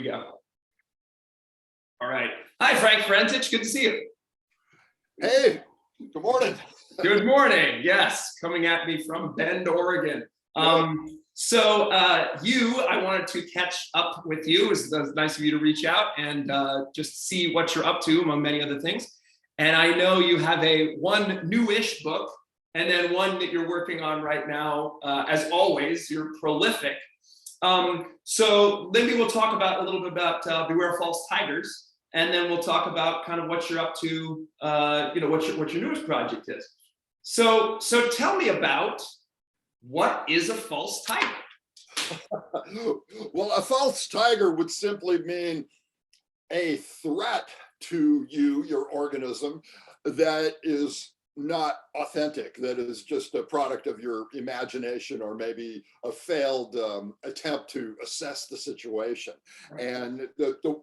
we go. All right. Hi, Frank Forencich. Good to see you. Hey, good morning. Good morning. Yes, coming at me from Bend, Oregon. I wanted to catch up with you. It was nice of you to reach out and just see what you're up to, among many other things. And I know you have one newish book, and then one that you're working on right now. As always, you're prolific. So maybe we'll talk a little bit about Beware False Tigers, and then we'll talk about kind of what you're up to, what your newest project is. So tell me about, what is a false tiger? Well, a false tiger would simply mean a threat to you, your organism, that is not authentic, that is just a product of your imagination or maybe a failed attempt to assess the situation. Right. And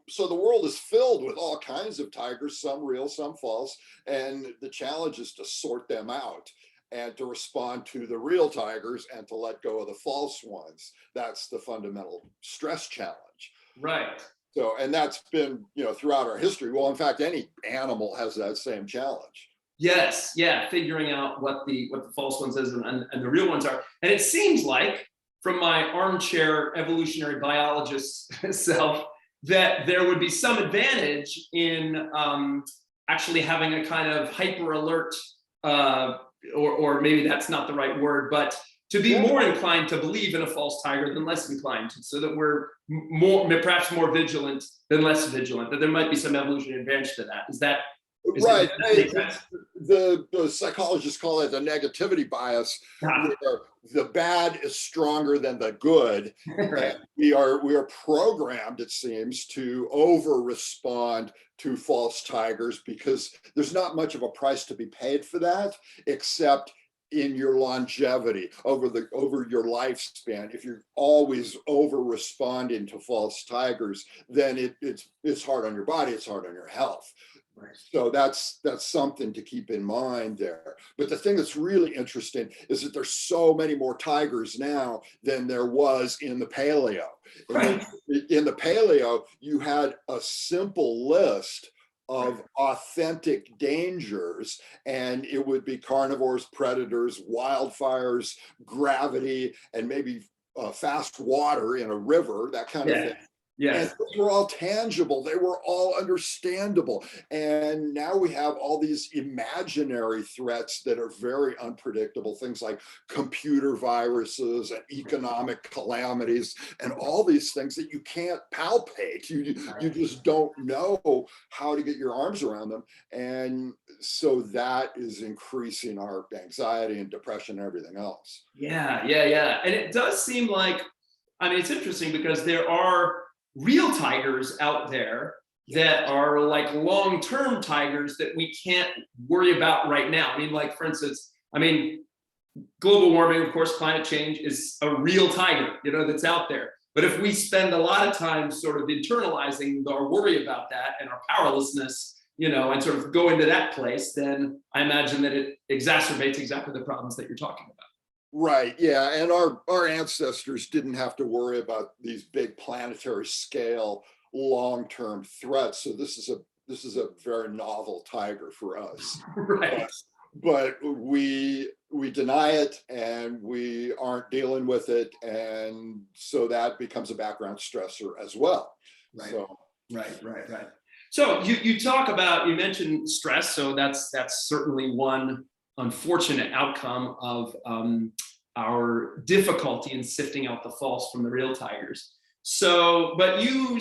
so the world is filled with all kinds of tigers, some real, some false, and the challenge is to sort them out and to respond to the real tigers and to let go of the false ones. That's the fundamental stress challenge. Right. So, and that's been, throughout our history. Well, in fact, any animal has that same challenge. Yes, yeah, figuring out what the false ones is and the real ones are. And it seems like, from my armchair evolutionary biologist self, that there would be some advantage in actually having a kind of hyper alert, or maybe that's not the right word, but to be more inclined to believe in a false tiger than less inclined to, so that we're perhaps more vigilant than less vigilant, that there might be some evolutionary advantage to that. Is right. The psychologists call it the negativity bias, where the bad is stronger than the good. Right. And we are programmed, it seems, to over respond to false tigers because there's not much of a price to be paid for that, except in your longevity over your lifespan. If you're always over responding to false tigers, then it's hard on your body, it's hard on your health. Right. So that's something to keep in mind there. But the thing that's really interesting is that there's so many more tigers now than there was in the Paleo. Right. In the Paleo, you had a simple list of authentic dangers, and it would be carnivores, predators, wildfires, gravity, and maybe fast water in a river, that kind of thing. Yes. And those were all tangible. They were all understandable. And now we have all these imaginary threats that are very unpredictable, things like computer viruses and economic calamities and all these things that you can't palpate. You just don't know how to get your arms around them. And so that is increasing our anxiety and depression and everything else. Yeah. And it does seem like, it's interesting because there are real tigers out there that are like long-term tigers that we can't worry about right now. For instance, global warming, of course, climate change is a real tiger, that's out there. But if we spend a lot of time sort of internalizing our worry about that and our powerlessness, and sort of go into that place, then I imagine that it exacerbates exactly the problems that you're talking about. Right, yeah, and our ancestors didn't have to worry about these big planetary scale long-term threats. So this is a very novel tiger for us. Right. But we deny it and we aren't dealing with it, and so that becomes a background stressor as well. Right. So, right. So you mentioned stress, so that's certainly one unfortunate outcome of our difficulty in sifting out the false from the real tigers. So, but you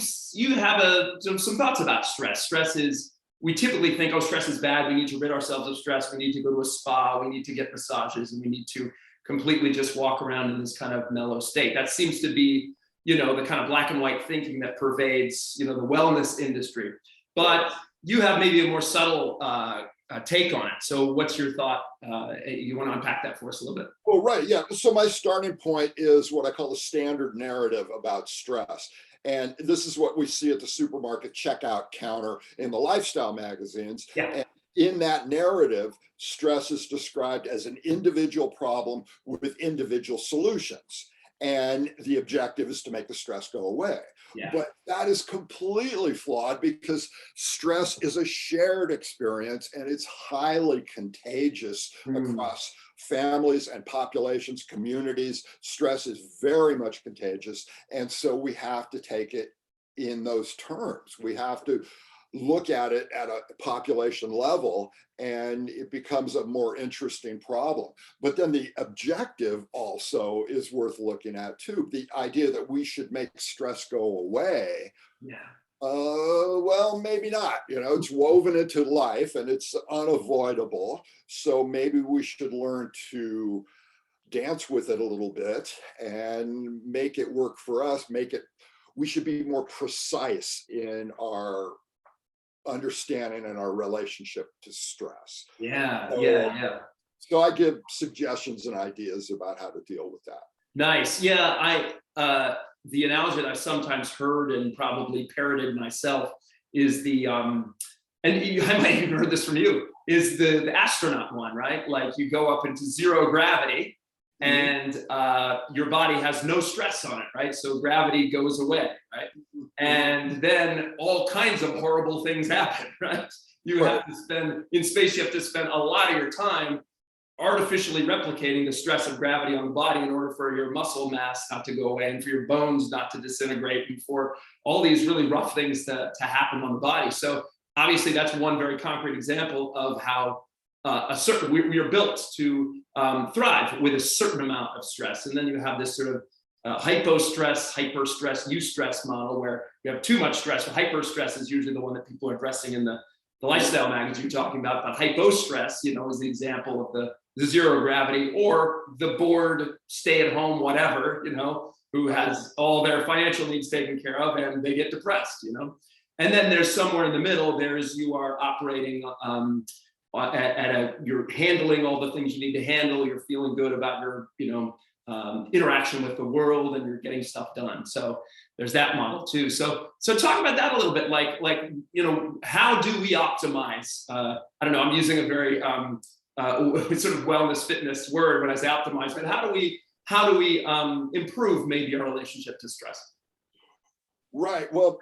have some thoughts about stress. Stress is, we typically think, stress is bad. We need to rid ourselves of stress. We need to go to a spa. We need to get massages, and we need to completely just walk around in this kind of mellow state. That seems to be, the kind of black and white thinking that pervades, the wellness industry. But you have maybe a more subtle take on it. So what's your thought? You want to unpack that for us a little bit? Well, right, yeah. So my starting point is what I call the standard narrative about stress. And this is what we see at the supermarket checkout counter in the lifestyle magazines. Yeah. And in that narrative, stress is described as an individual problem with individual solutions. and the objective is to make the stress go away. Yeah. But that is completely flawed because stress is a shared experience and it's highly contagious across families and populations, communities. Stress is very much contagious. And so we have to take it in those terms. We have to look at it at a population level, and it becomes a more interesting problem. But then the objective also is worth looking at too. The idea that we should make stress go away. Yeah. Well, maybe not. It's woven into life and it's unavoidable. So maybe we should learn to dance with it a little bit and make it work for us. We should be more precise in our understanding and our relationship to stress. Yeah. So, Yeah. So I give suggestions and ideas about how to deal with that. Nice. Yeah. The analogy that I've sometimes heard and probably parroted myself is I might have even heard this from you, is the astronaut one, right? Like you go up into zero gravity and your body has no stress on it, right? So gravity goes away, right? And then all kinds of horrible things happen, right? You have to spend, in space, you have to spend a lot of your time artificially replicating the stress of gravity on the body in order for your muscle mass not to go away and for your bones not to disintegrate and for all these really rough things to happen on the body. So obviously that's one very concrete example of how we are built to thrive with a certain amount of stress. And then you have this sort of hypo-stress, hyper-stress, eustress model where you have too much stress. Hyper-stress is usually the one that people are addressing in the lifestyle magazine you're talking about, but hypo-stress, is the example of the zero gravity or the bored stay at home, whatever, who has all their financial needs taken care of and they get depressed, And then there's somewhere in the middle, you are operating you're handling all the things you need to handle. You're feeling good about your, interaction with the world and you're getting stuff done. So there's that model too. So talk about that a little bit, like, how do we optimize? I don't know, I'm using a very sort of wellness fitness word when I say optimize, but how do we improve maybe our relationship to stress? Right. Well,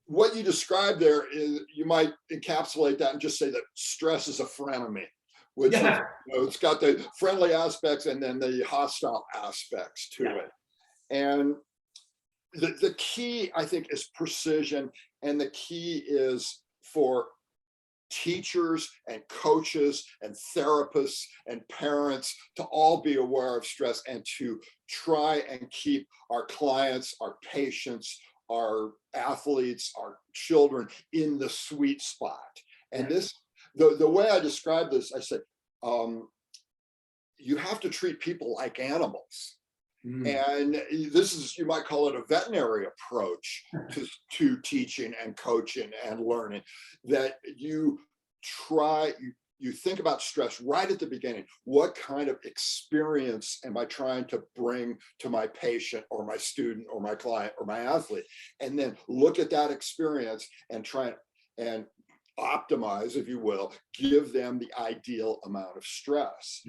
what you described there is, you might encapsulate that and just say that stress is a frenemy, which is, it's got the friendly aspects and then the hostile aspects to it. And the key, I think, is precision. And the key is for teachers and coaches and therapists and parents to all be aware of stress and to try and keep our clients, our patients, our athletes, our children in the sweet spot. And this, the way I describe this, I say, you have to treat people like animals. And this is, you might call it a veterinary approach to teaching and coaching and learning, that you think about stress right at the beginning. What kind of experience am I trying to bring to my patient or my student or my client or my athlete? And then look at that experience and try and optimize, if you will, give them the ideal amount of stress.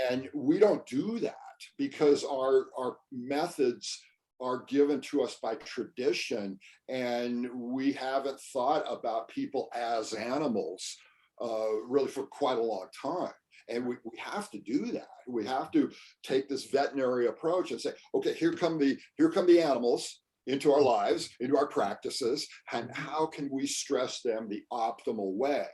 And we don't do that because our methods are given to us by tradition, and we haven't thought about people as animals really for quite a long time. And we have to do that. We have to take this veterinary approach and say, okay, here come the animals into our lives, into our practices, and how can we stress them the optimal way?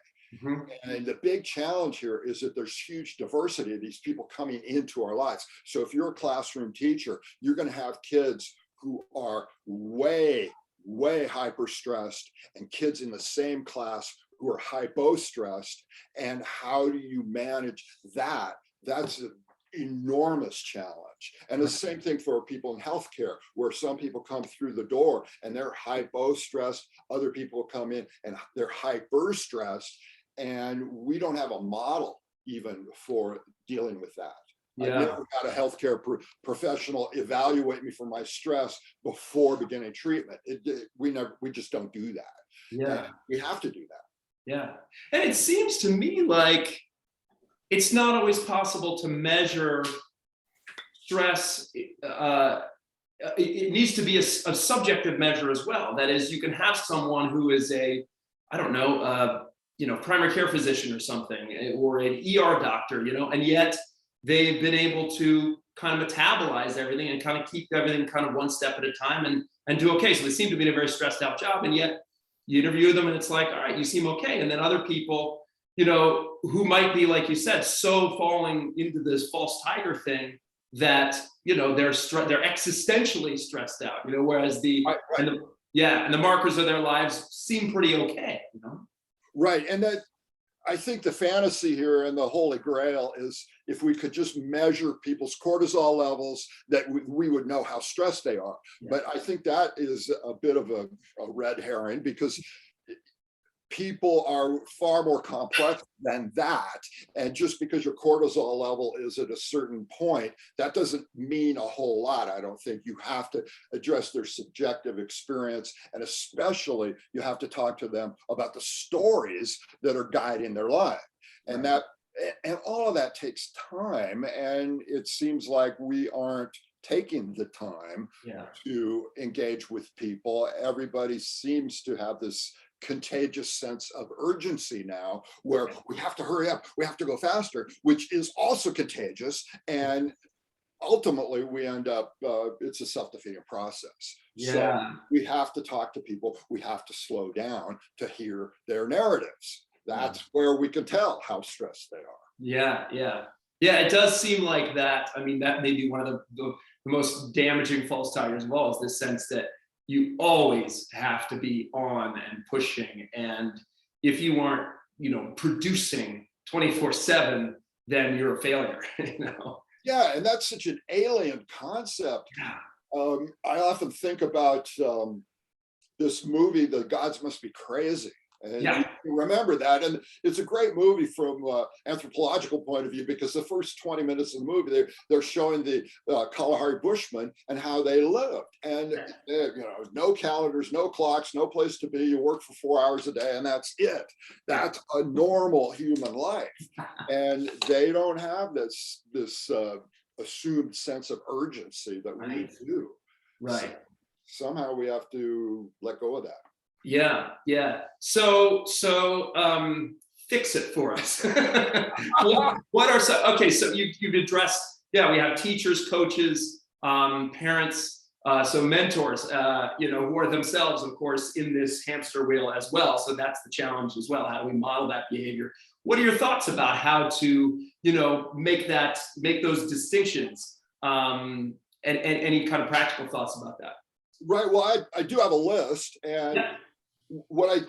And the big challenge here is that there's huge diversity of these people coming into our lives. So if you're a classroom teacher, you're going to have kids who are way hyper stressed and kids in the same class who are hypo-stressed. And how do you manage that? That's an enormous challenge. And the same thing for people in healthcare, where some people come through the door and they're hypo-stressed, other people come in and they're hyper-stressed, and we don't have a model even for dealing with that. I never had a healthcare professional evaluate me for my stress before beginning treatment. We just don't do that. And we have to do that. And it seems to me like it's not always possible to measure stress, it needs to be a subjective measure as well. That is, you can have someone who is I don't know, primary care physician or something, or an ER doctor, and yet they've been able to kind of metabolize everything and kind of keep everything kind of one step at a time and do okay. So they seem to be in a very stressed out job, and yet you interview them and it's like, all right, you seem okay. And then other people, who might be, like you said, so falling into this false tiger thing that, they're existentially stressed out, whereas Right, right. and the markers of their lives seem pretty okay, Right. And that, I think the fantasy here and the holy grail is if we could just measure people's cortisol levels, that we would know how stressed they are. Yeah. But I think that is a bit of a red herring, because people are far more complex than that. And just because your cortisol level is at a certain point, that doesn't mean a whole lot. I don't think. You have to address their subjective experience. And especially you have to talk to them about the stories that are guiding their life. And and all of that takes time. And it seems like we aren't taking the time to engage with people. Everybody seems to have this contagious sense of urgency now, where we have to hurry up, we have to go faster, which is also contagious. And ultimately we end up, it's a self-defeating process. So we have to talk to people, we have to slow down to hear their narratives. That's where we can tell how stressed they are. Yeah, it does seem like that. I mean, that may be one of the most damaging false tigers of all, is this sense that you always have to be on and pushing. And if you aren't, producing 24/7, then you're a failure, Yeah, and that's such an alien concept. I often think about this movie, The Gods Must Be Crazy. And you remember that. And it's a great movie from an anthropological point of view, because the first 20 minutes of the movie, they're showing the Kalahari Bushmen and how they lived. And, no calendars, no clocks, no place to be. You work for 4 hours a day and that's it. That's a normal human life. And they don't have this assumed sense of urgency that we do. Right. So somehow we have to let go of that. Yeah. So fix it for us. What are some? Okay, so you've addressed. Yeah, we have teachers, coaches, parents, so mentors. Who are themselves, of course, in this hamster wheel as well. So that's the challenge as well. How do we model that behavior? What are your thoughts about how to, make those distinctions? And any kind of practical thoughts about that? Right. Well, I do have a list, and what I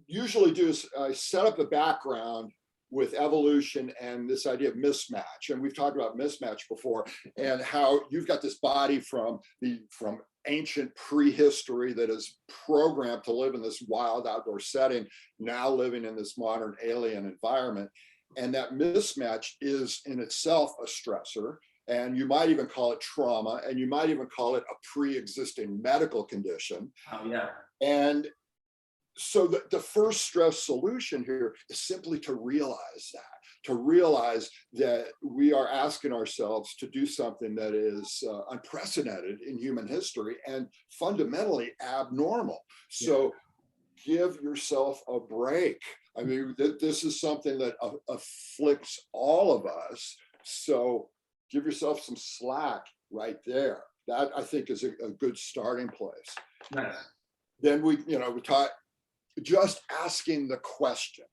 usually do is I set up the background with evolution and this idea of mismatch. And we've talked about mismatch before, and how you've got this body from ancient prehistory that is programmed to live in this wild outdoor setting, now living in this modern alien environment. And that mismatch is in itself a stressor. And you might even call it trauma, and you might even call it a pre-existing medical condition. Oh, yeah. And so the first stress solution here is simply to realize that we are asking ourselves to do something that is unprecedented in human history and fundamentally abnormal. So give yourself a break. I mean, this is something that afflicts all of us. So give yourself some slack right there. That, I think, is a good starting place. Nice. Then we taught just asking the question,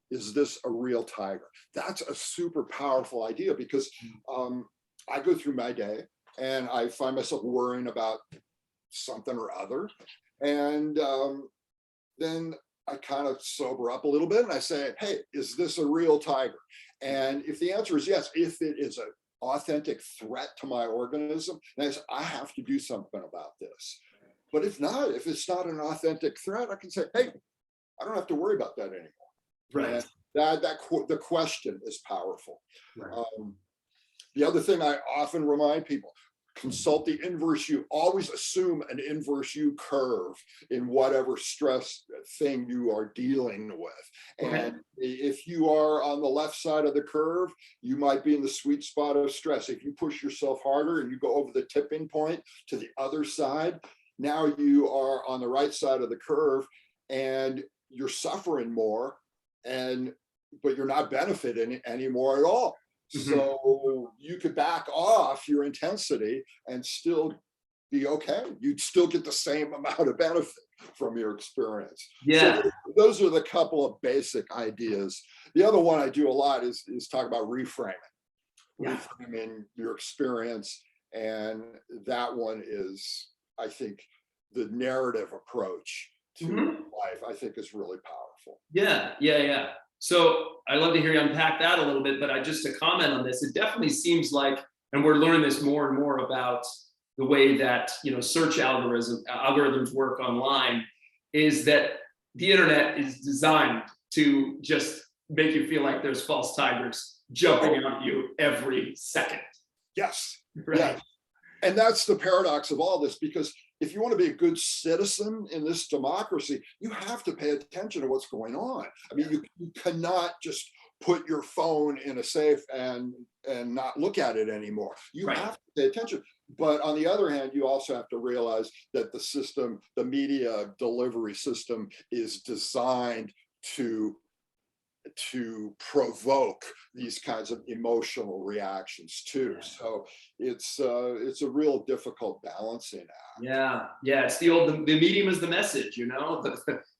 is this a real tiger? That's a super powerful idea, because I go through my day and I find myself worrying about something or other. And then I kind of sober up a little bit and I say, hey, is this a real tiger? And if the answer is yes, if it is an authentic threat to my organism, then I have to do something about this. But if not, if it's not an authentic threat, I can say, hey, I don't have to worry about that anymore. Right. And the question is powerful. Right. The other thing I often remind people, consult the inverse U. Always assume an inverse U curve in whatever stress thing you are dealing with. Okay. And if you are on the left side of the curve, you might be in the sweet spot of stress. If you push yourself harder and you go over the tipping point to the other side, now you are on the right side of the curve and you're suffering more, but you're not benefiting anymore at all. Mm-hmm. So you could back off your intensity and still be okay. You'd still get the same amount of benefit from your experience. Yeah. So those are the couple of basic ideas. The other one I do a lot is talk about reframing. Yeah. Reframing your experience. And that one is, I think, the narrative approach to life, I think, is really powerful. Yeah. So I love to hear you unpack that a little bit, but just to comment on this, it definitely seems like, and we're learning this more and more about the way that, search algorithms work online, is that the internet is designed to just make you feel like there's false tigers jumping on you every second. Yes. Right. Yeah. And that's the paradox of all this, because if you want to be a good citizen in this democracy, you have to pay attention to what's going on. I mean, you cannot just put your phone in a safe and not look at it anymore. You have to pay attention. But on the other hand, you also have to realize that the system, the media delivery system, is designed to provoke these kinds of emotional reactions too. So it's a real difficult balancing act. Yeah. It's the medium is the message,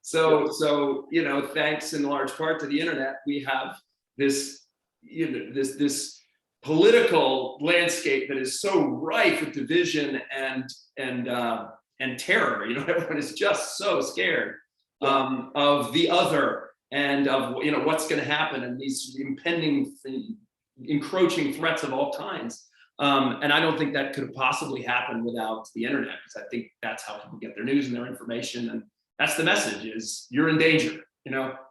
So thanks in large part to the internet, we have this this political landscape that is so rife with division and terror. Everyone is just so scared of the other, and of what's going to happen, and these impending, encroaching threats of all kinds. And I don't think that could possibly happen without the internet, because I think that's how people get their news and their information, and that's the message: is you're in danger.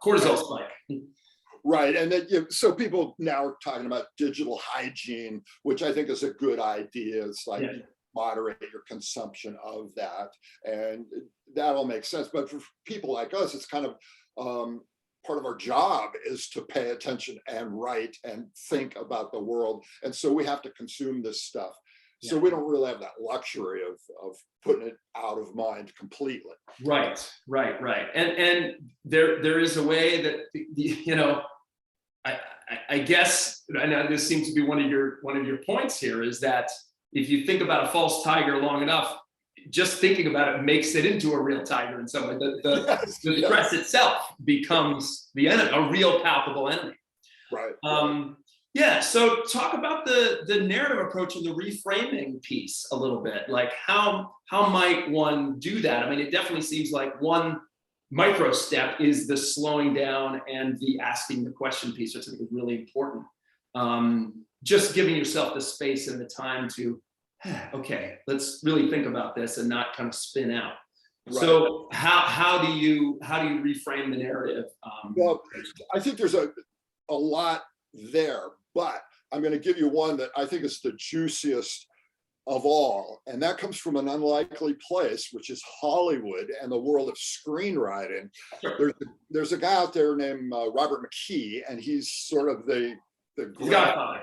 Cortisol spike. Right, and so people now are talking about digital hygiene, which I think is a good idea. It's like moderate your consumption of that, and that all makes sense. But for people like us, it's kind of part of our job is to pay attention and write and think about the world. And so we have to consume this stuff. So we don't really have that luxury of putting it out of mind completely. Right. And there is a way that, I guess, and this seems to be one of your points here, is that if you think about a false tiger long enough, just thinking about it makes it into a real tiger in some way. The stress itself becomes the enemy, a real palpable enemy. Right. So talk about the narrative approach and the reframing piece a little bit. Like how might one do that? I mean, it definitely seems like one micro step is the slowing down and the asking the question piece, which I think is really important. Just giving yourself the space and the time to, okay, let's really think about this and not kind of spin out. Right. So how do you reframe the narrative? Well, I think there's a lot there, but I'm going to give you one that I think is the juiciest of all, and that comes from an unlikely place, which is Hollywood and the world of screenwriting. Sure. There's a guy out there named Robert Mckee, and he's sort of the godfather.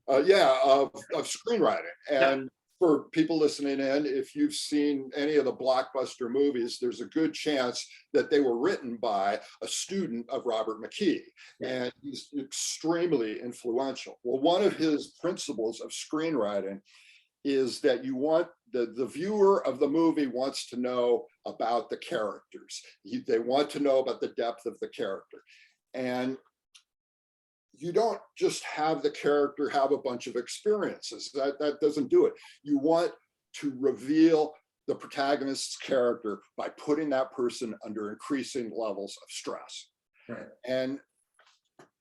Of screenwriting. And for people listening in, if you've seen any of the blockbuster movies, there's a good chance that they were written by a student of Robert Mckee, and he's extremely influential. Well, one of his principles of screenwriting is that you want the viewer of the movie wants to know about the characters. They want to know about the depth of the character. And you don't just have the character have a bunch of experiences. That doesn't do it. You want to reveal the protagonist's character by putting that person under increasing levels of stress. Right. And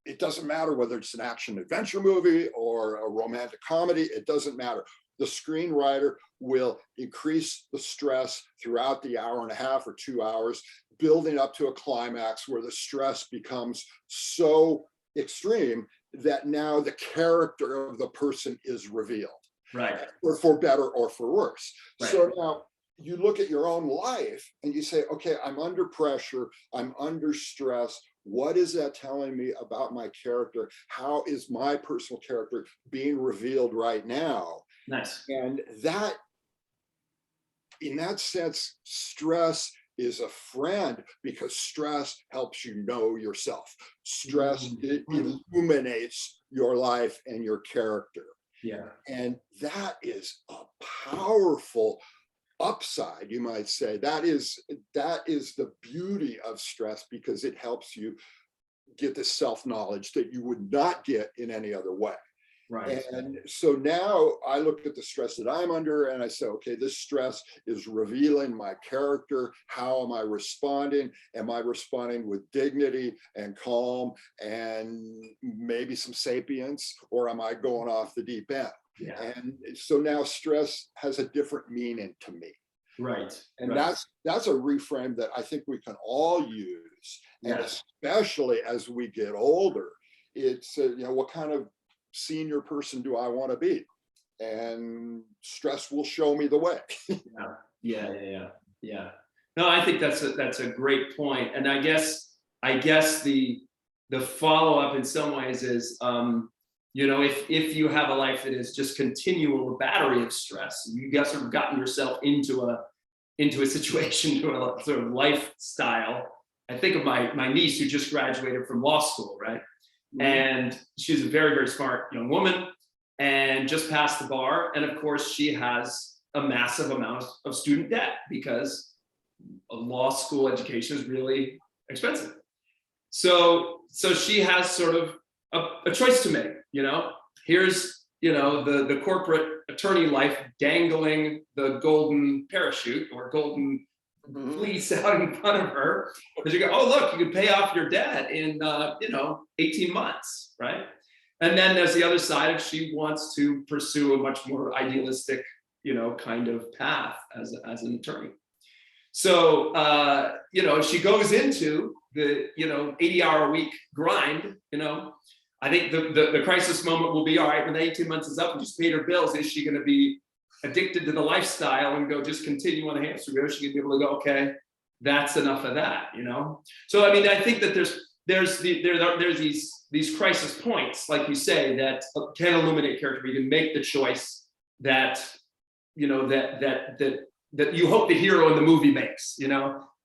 it doesn't matter whether it's an action adventure movie or a romantic comedy, it doesn't matter. The screenwriter will increase the stress throughout the hour and a half or 2 hours, building up to a climax where the stress becomes so extreme that now the character of the person is revealed. Right. or for better or for worse. Right. So now you look at your own life and you say, okay, I'm under pressure, I'm under stress. What is that telling me about my character? How is my personal character being revealed right now? Nice. And that, in that sense, stress is a friend, because stress helps you know yourself. Stress illuminates your life and your character. Yeah. And that is a powerful upside, you might say. That is the beauty of stress, because it helps you get the self-knowledge that you would not get in any other way. Right. And so now I look at the stress that I'm under and I say, okay, this stress is revealing my character. How am I responding? Am I responding with dignity and calm and maybe some sapience, or am I going off the deep end? Yeah. And so now stress has a different meaning to me. Right. And right. that's a reframe that I think we can all use. And Yes. especially as we get older, it's, what kind of senior person do I want to be? And stress will show me the way. Yeah. No, I think that's a great point. And I guess the follow-up in some ways is, if you have a life that is just continual battery of stress, you guys have gotten yourself into a situation, to a sort of lifestyle. I think of my niece who just graduated from law school, right? And she's a very, very smart young woman and just passed the bar. And of course, she has a massive amount of student debt, because a law school education is really expensive. So she has sort of a choice to make. Here's the corporate attorney life dangling the golden parachute or golden fleece out in front of her, because you go, oh look, you can pay off your debt in 18 months, right? And then there's the other side, if she wants to pursue a much more idealistic kind of path as an attorney. So she goes into the 80-hour a week grind. I think the crisis moment will be, all right, when the 18 months is up and she's paid her bills, is she going to be addicted to the lifestyle and go just continue on the hamster wheel? She can be able to go, okay, that's enough of that, So I mean, I think that there's these crisis points, like you say, that can illuminate character. You can make the choice that that you hope the hero in the movie makes. You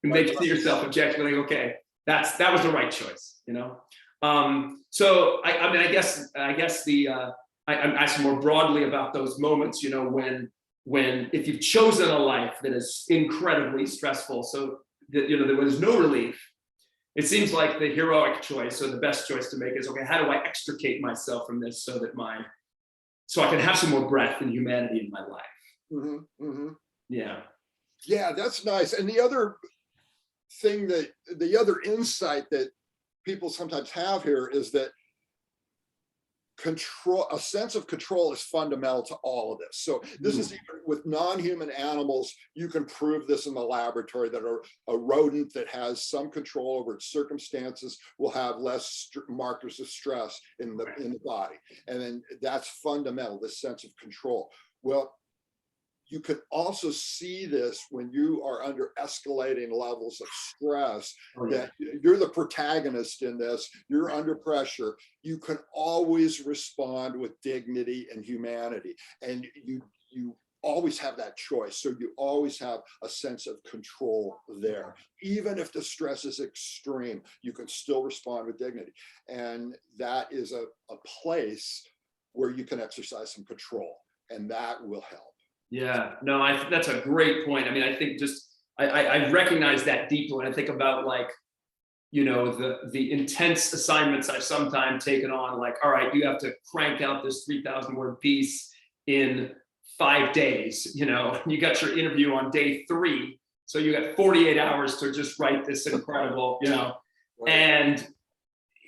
make it to yourself objectively, okay, that was the right choice. So I mean, I guess I'm asking more broadly about those moments, when if you've chosen a life that is incredibly stressful, so that there was no relief, it seems like the heroic choice or the best choice to make is, okay, how do I extricate myself from this so I can have some more breath and humanity in my life? Yeah, that's nice. And the other insight that people sometimes have here is that a sense of control is fundamental to all of this. So this is even with non-human animals, you can prove this in the laboratory, that a rodent that has some control over its circumstances will have less markers of stress in the body. And then that's fundamental, this sense of control. Well, you can also see this when you are under escalating levels of stress, that you're the protagonist in this, you're under pressure. You can always respond with dignity and humanity. And you always have that choice. So you always have a sense of control there. Even if the stress is extreme, you can still respond with dignity. And that is a place where you can exercise some control, and that will help. Yeah, no, that's a great point. I mean, I think I recognize that deeply when I think about the intense assignments I've sometimes taken on, like, all right, you have to crank out this 3,000 word piece in 5 days, you got your interview on day 3. So you got 48 hours to just write this incredible, and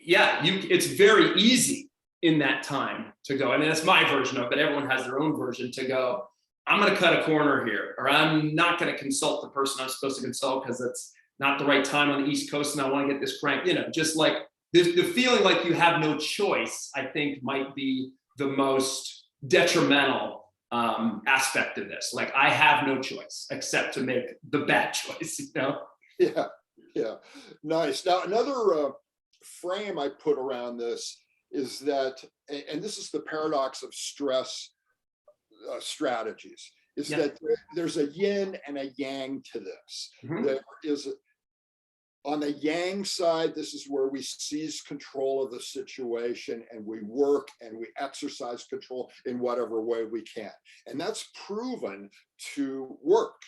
yeah, it's very easy in that time to go. I mean, that's my version of it, but everyone has their own version to go, I'm going to cut a corner here, or I'm not going to consult the person I'm supposed to consult because it's not the right time on the East Coast and I want to get this cranked. Just like the feeling like you have no choice, I think might be the most detrimental aspect of this. Like I have no choice except to make the bad choice, you know? Yeah, yeah, nice. Now, another frame I put around this is that, and this is the paradox of stress strategies, is Yeah. that there's a yin and a yang to this. Mhm. There is, on the yang side, this is where we seize control of the situation and we work and we exercise control in whatever way we can. And that's proven to work.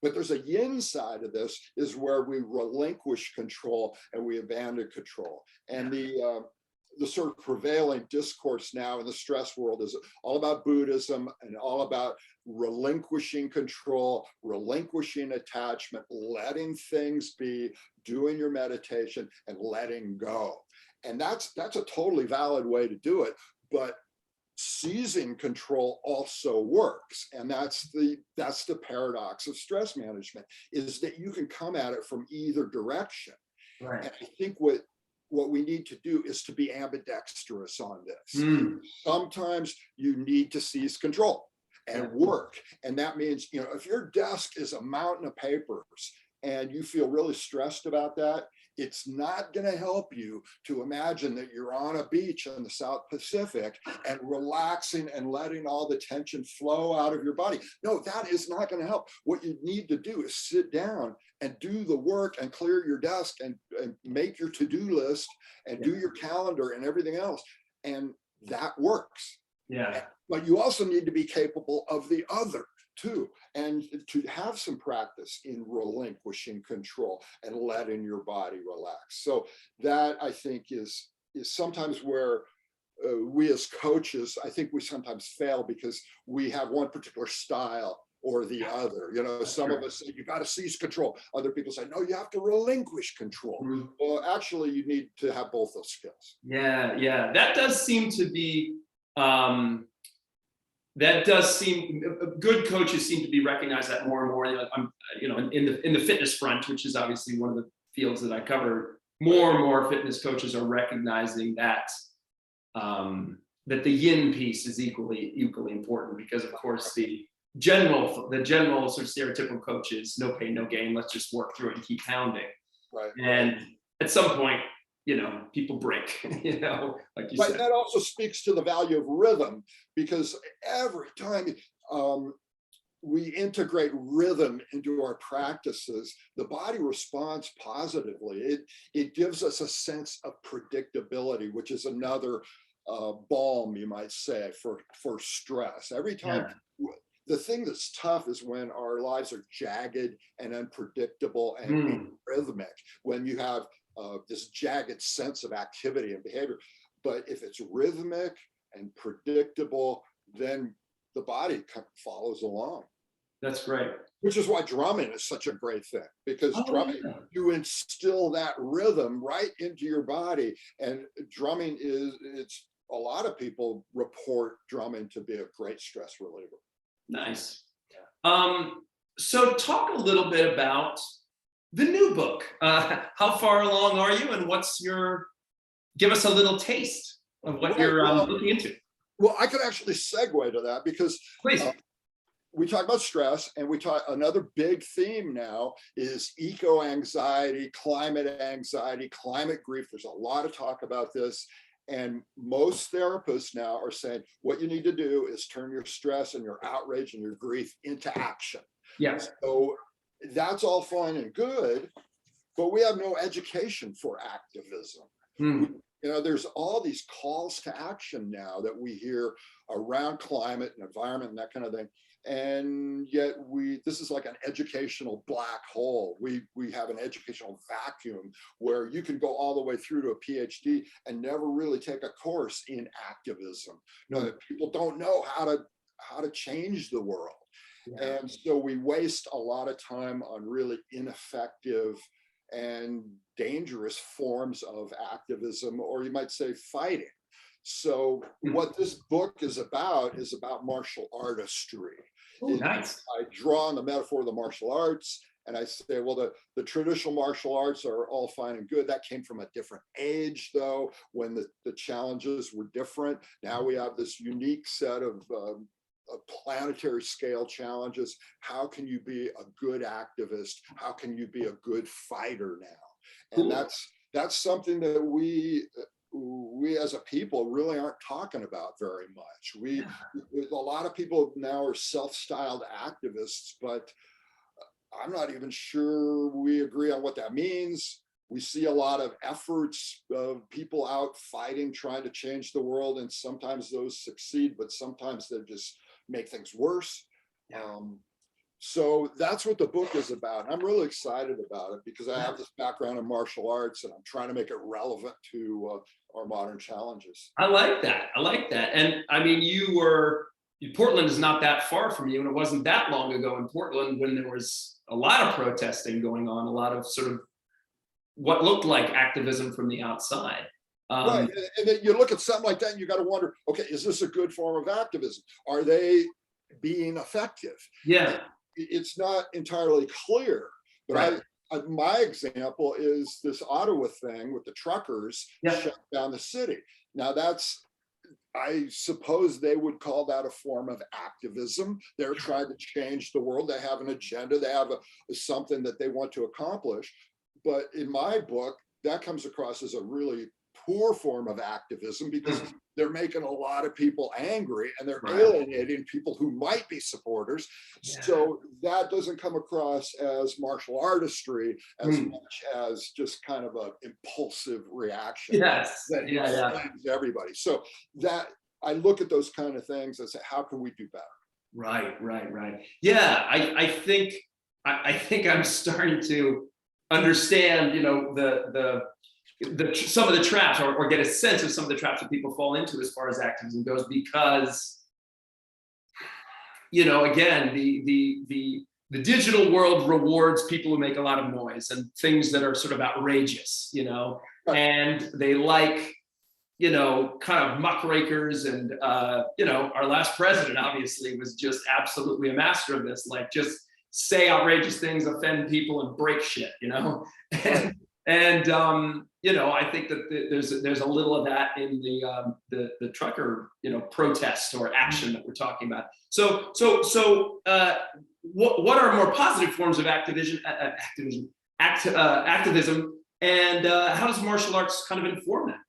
But there's a yin side of this, is where we relinquish control and we abandon control. And the sort of prevailing discourse now in the stress world is all about Buddhism and all about relinquishing control, relinquishing attachment, letting things be, doing your meditation and letting go. And that's a totally valid way to do it. But seizing control also works. And that's the paradox of stress management, is that you can come at it from either direction. Right. And I think what we need to do is to be ambidextrous on this. Sometimes you need to seize control and work. And that means, you know, if your desk is a mountain of papers and you feel really stressed about that, it's not going to help you to imagine that you're on a beach in the South Pacific and relaxing and letting all the tension flow out of your body. No, that is not going to help. What you need to do is sit down and do the work and clear your desk and make your to-do list and do your calendar and everything else. And that works. Yeah. But you also need to be capable of the other too, and to have some practice in relinquishing control and letting your body relax. So that, I think, is sometimes where we as coaches, I think we sometimes fail because we have one particular style or the other. You know, some of us say you got to seize control. Other people say, no, you have to relinquish control. Well, actually, you need to have both those skills. Yeah. That does seem to be, good coaches seem to be recognized that more and more. You know, in the fitness front, which is obviously one of the fields that I cover, more and more fitness coaches are recognizing that that the yin piece is equally important, because of course the general sort of stereotypical coach is no pain, no gain. Let's just work through it and keep pounding. Right. And at some point, you know, people break, you know, like you said. That also speaks to the value of rhythm, because every time we integrate rhythm into our practices, the body responds positively. It gives us a sense of predictability, which is another balm, you might say, for stress. Every time, the thing that's tough is when our lives are jagged and unpredictable and rhythmic, when you have this jagged sense of activity and behavior. But if it's rhythmic and predictable, then the body kind of follows along. That's great. Which is why drumming is such a great thing, because drumming, you instill that rhythm right into your body. And drumming it's a lot of people report drumming to be a great stress reliever. Nice. So talk a little bit about the new book. How far along are you, and give us a little taste of what you're looking into. Well, I could actually segue to that, because please. We talk about stress, and another big theme now is eco-anxiety, climate grief. There's a lot of talk about this. And most therapists now are saying what you need to do is turn your stress and your outrage and your grief into action. Yes. So that's all fine and good, but we have no education for activism. You know, there's all these calls to action now that we hear around climate and environment and that kind of thing. And yet this is like an educational black hole. We have an educational vacuum where you can go all the way through to a PhD and never really take a course in activism. People don't know how to change the world. Yeah. And so we waste a lot of time on really ineffective and dangerous forms of activism, or you might say fighting. So what this book is about martial artistry. Nice. I draw on the metaphor of the martial arts, and I say, well, the traditional martial arts are all fine and good. That came from a different age, though, when the challenges were different. Now we have this unique set of planetary scale challenges. How can you be a good activist? How can you be a good fighter now? And that's something that we as a people really aren't talking about very much. A lot of people now are self-styled activists, but I'm not even sure we agree on what that means. We see a lot of efforts of people out fighting, trying to change the world, and sometimes those succeed, but sometimes they just make things worse. So that's what the book is about. I'm really excited about it because I have this background in martial arts, and I'm trying to make it relevant to our modern challenges. I like that. I like that. And I mean, Portland is not that far from you, and it wasn't that long ago in Portland when there was a lot of protesting going on, a lot of sort of what looked like activism from the outside. Right, and then you look at something like that and you got to wonder, okay, is this a good form of activism? Are they being effective? Yeah. It's not entirely clear, but right. My example is this Ottawa thing with the truckers shut down the city. Now I suppose they would call that a form of activism. They're trying to change the world. They have an agenda. They have something that they want to accomplish. But in my book, that comes across as a really poor form of activism because they're making a lot of people angry and they're alienating people who might be supporters. So that doesn't come across as martial artistry as much as just kind of an impulsive reaction that inflames everybody. So that I look at those kind of things and say, how can we do better? Right. Yeah, I think I'm starting to understand, some of the traps or get a sense of some of the traps that people fall into as far as activism goes, because, again, the digital world rewards people who make a lot of noise and things that are sort of outrageous, and they like, kind of muckrakers. And, our last president obviously was just absolutely a master of this, like just say outrageous things, offend people, and break shit, And I think that there's a little of that in the trucker protest or action that we're talking about. So what are more positive forms of activism, and how does martial arts kind of inform that?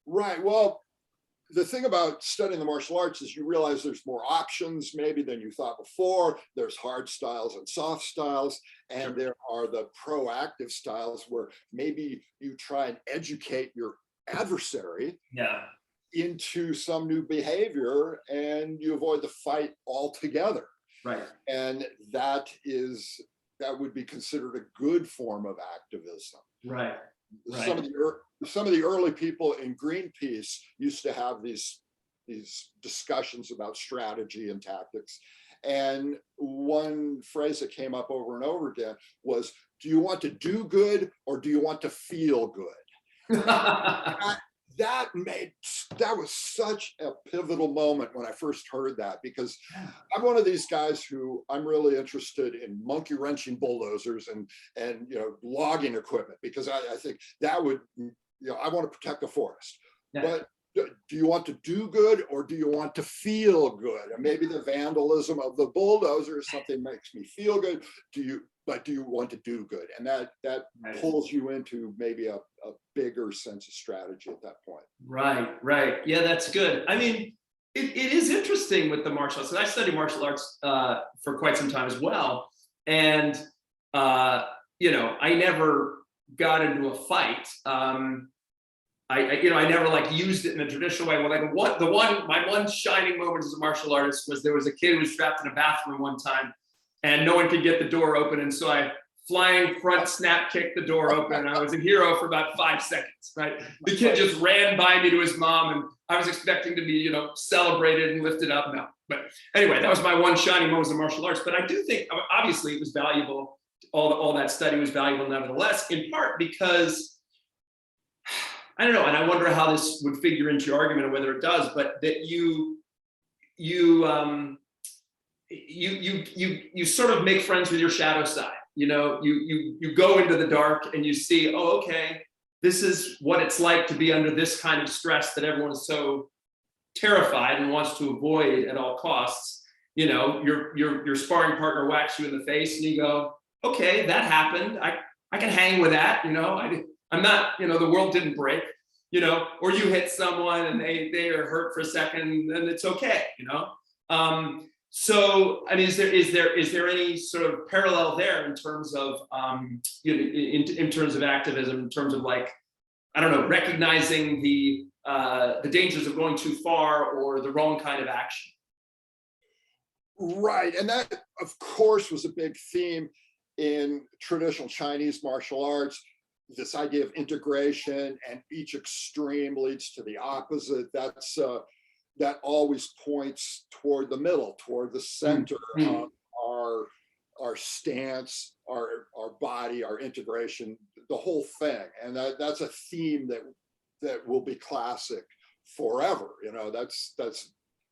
Right. Well, the thing about studying the martial arts is you realize there's more options maybe than you thought before. There's hard styles and soft styles, and there are the proactive styles where maybe you try and educate your adversary into some new behavior and you avoid the fight altogether. Right. And that would be considered a good form of activism. Right. Some of the early people in Greenpeace used to have these discussions about strategy and tactics. And one phrase that came up over and over again was, do you want to do good or do you want to feel good? that was such a pivotal moment when I first heard that, because I'm one of these guys who I'm really interested in monkey wrenching bulldozers and logging equipment, because I think that would, I want to protect the forest. But do you want to do good or do you want to feel good? And maybe the vandalism of the bulldozer is something that makes me feel good. Do you want to do good? And that pulls you into maybe a bigger sense of strategy at that point. Right. Yeah, that's good. I mean, it is interesting with the martial arts. And I studied martial arts for quite some time as well. And, I never got into a fight. I never like used it in a traditional way. Well, like my one shining moment as a martial artist was there was a kid who was trapped in a bathroom one time and no one could get the door open. And so I flying front snap kicked the door open, and I was a hero for about 5 seconds, right? The kid just ran by me to his mom, and I was expecting to be, celebrated and lifted up. No, but anyway, that was my one shining moment of martial arts. But I do think, obviously, it was valuable. All that study was valuable nevertheless, in part because, I don't know, and I wonder how this would figure into your argument or whether it does, but that you sort of make friends with your shadow side. You go into the dark and you see, oh, okay, this is what it's like to be under this kind of stress that everyone is so terrified and wants to avoid at all costs, you know, your sparring partner whacks you in the face and you go, okay, that happened. I can hang with that, you know, I'm not, you know, the world didn't break, you know, or you hit someone and they are hurt for a second and it's okay, you know. So, I mean, is there any sort of parallel there in terms of, you know, in terms of activism, in terms of like, I don't know, recognizing the dangers of going too far or the wrong kind of action? Right. And that, of course, was a big theme in traditional Chinese martial arts. This idea of integration and each extreme leads to the opposite. That always points toward the middle, toward the center of our stance, our body, our integration, the whole thing. And that's a theme that will be classic forever. You know, that's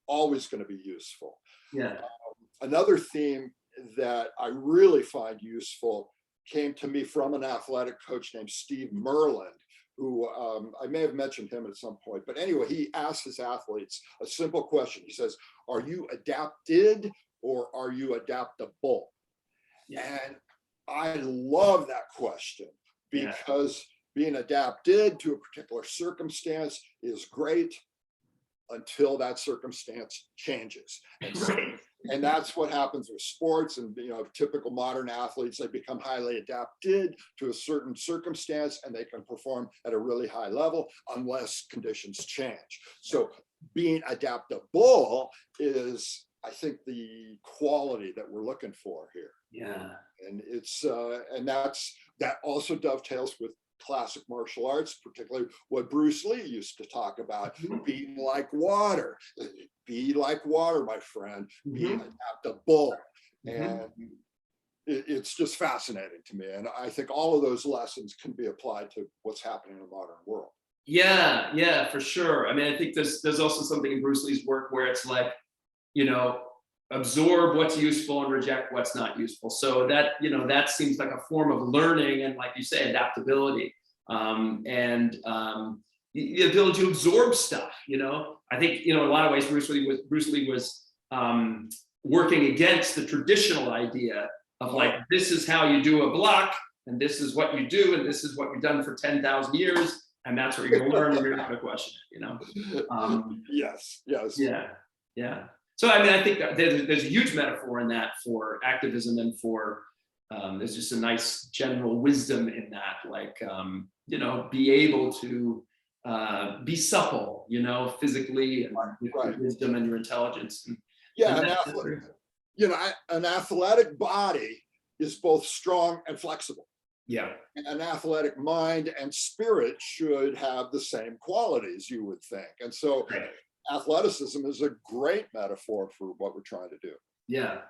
always going to be useful. Yeah. Another theme that I really find useful came to me from an athletic coach named Steve Merland, who I may have mentioned him at some point, but anyway, he asks his athletes a simple question. He says, are you adapted or are you adaptable? Yeah. And I love that question because being adapted to a particular circumstance is great until that circumstance changes. And that's what happens with sports and, you know, typical modern athletes. They become highly adapted to a certain circumstance and they can perform at a really high level unless conditions change. So being adaptable is, I think, the quality that we're looking for here. Yeah. And it's that also dovetails with classic martial arts, particularly what Bruce Lee used to talk about, being like water. Be like water, my friend. Be adaptable. And it's just fascinating to me. And I think all of those lessons can be applied to what's happening in the modern world. Yeah, for sure. I mean, I think there's also something in Bruce Lee's work where it's like, you know, absorb what's useful and reject what's not useful. So that, you know, that seems like a form of learning and, like you say, adaptability, and the ability to absorb stuff. You know, I think, you know, in a lot of ways, Bruce Lee was working against the traditional idea of like, this is how you do a block, and this is what you do, and this is what you've done for 10,000 years, and that's what you're going to learn, and you're not going to question it. You know. Yes. Yeah. So, I mean, I think that there's a huge metaphor in that for activism and for, there's just a nice general wisdom in that, like, you know, be able to be supple, you know, physically, and with your wisdom and your intelligence. And you know, an athletic body is both strong and flexible. Yeah. An athletic mind and spirit should have the same qualities, you would think. And so athleticism is a great metaphor for what we're trying to do. Yeah,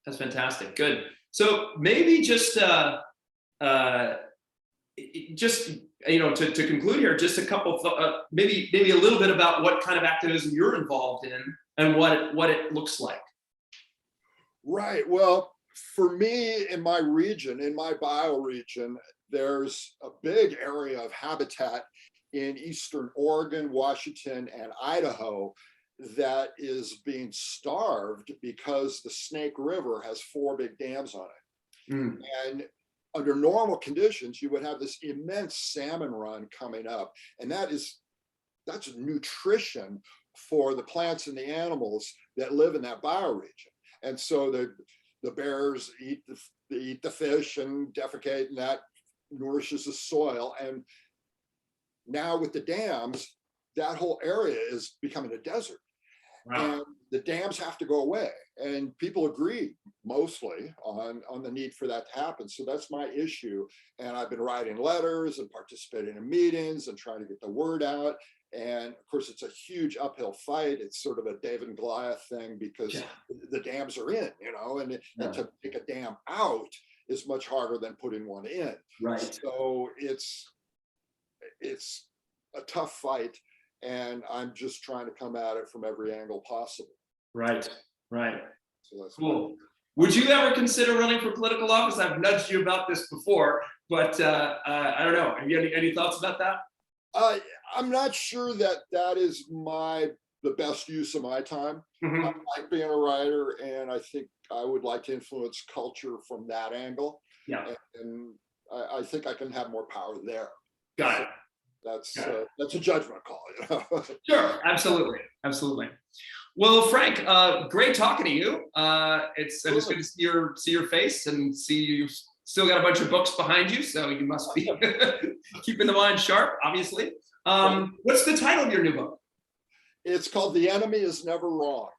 that's fantastic. Good. So maybe just you know, to conclude here, just a couple, maybe a little bit about what kind of activism you're involved in and what it looks like. Right. Well, for me, in my region, in my bioregion, there's a big area of habitat in Eastern Oregon, Washington, and Idaho that is being starved because the Snake River has 4 big dams on it. And under normal conditions, you would have this immense salmon run coming up. And that's nutrition for the plants and the animals that live in that bioregion. And so the bears eat the fish and defecate, and that nourishes the soil. And now with the dams, that whole area is becoming a desert. And the dams have to go away. And people agree mostly on the need for that to happen. So that's my issue. And I've been writing letters and participating in meetings and trying to get the word out. And of course, it's a huge uphill fight. It's sort of a David and Goliath thing because the dams are in, you know, and to take a dam out is much harder than putting one in. Right. So it's a tough fight. And I'm just trying to come at it from every angle possible. Right. So that's cool. Would you ever consider running for political office? I've nudged you about this before, but I don't know. Have you any thoughts about that? I'm not sure that is my the best use of my time. Mhm. I like being a writer, and I think I would like to influence culture from that angle. Yeah, And I think I can have more power there. got it. That's a judgment call, you know. Sure, absolutely, absolutely. Well, Frank, great talking to you. It's good to see your face and see you still got a bunch of books behind you, so you must be keeping the mind sharp, obviously. What's the title of your new book? It's called "The Enemy Is Never Wrong."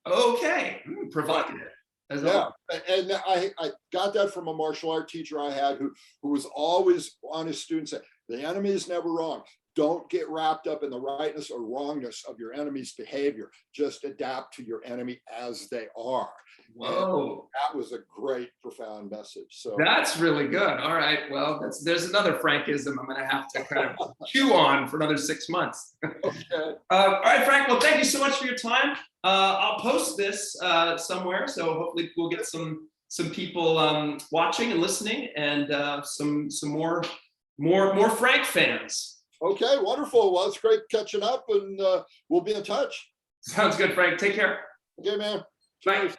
Okay, provocative. As always. And I got that from a martial art teacher I had who was always on his students saying, the enemy is never wrong. Don't get wrapped up in the rightness or wrongness of your enemy's behavior. Just adapt to your enemy as they are. Whoa. And that was a great, profound message. So That's really good. All right. Well, there's another Frankism I'm going to have to kind of chew on for another 6 months. okay. All right, Frank. Well, thank you so much for your time. I'll post this somewhere, so hopefully we'll get some people watching and listening, and some more Frank fans. Okay, wonderful. Well, it's great catching up, and we'll be in touch. Sounds good, Frank. Take care. Okay, man. Bye. Cheers.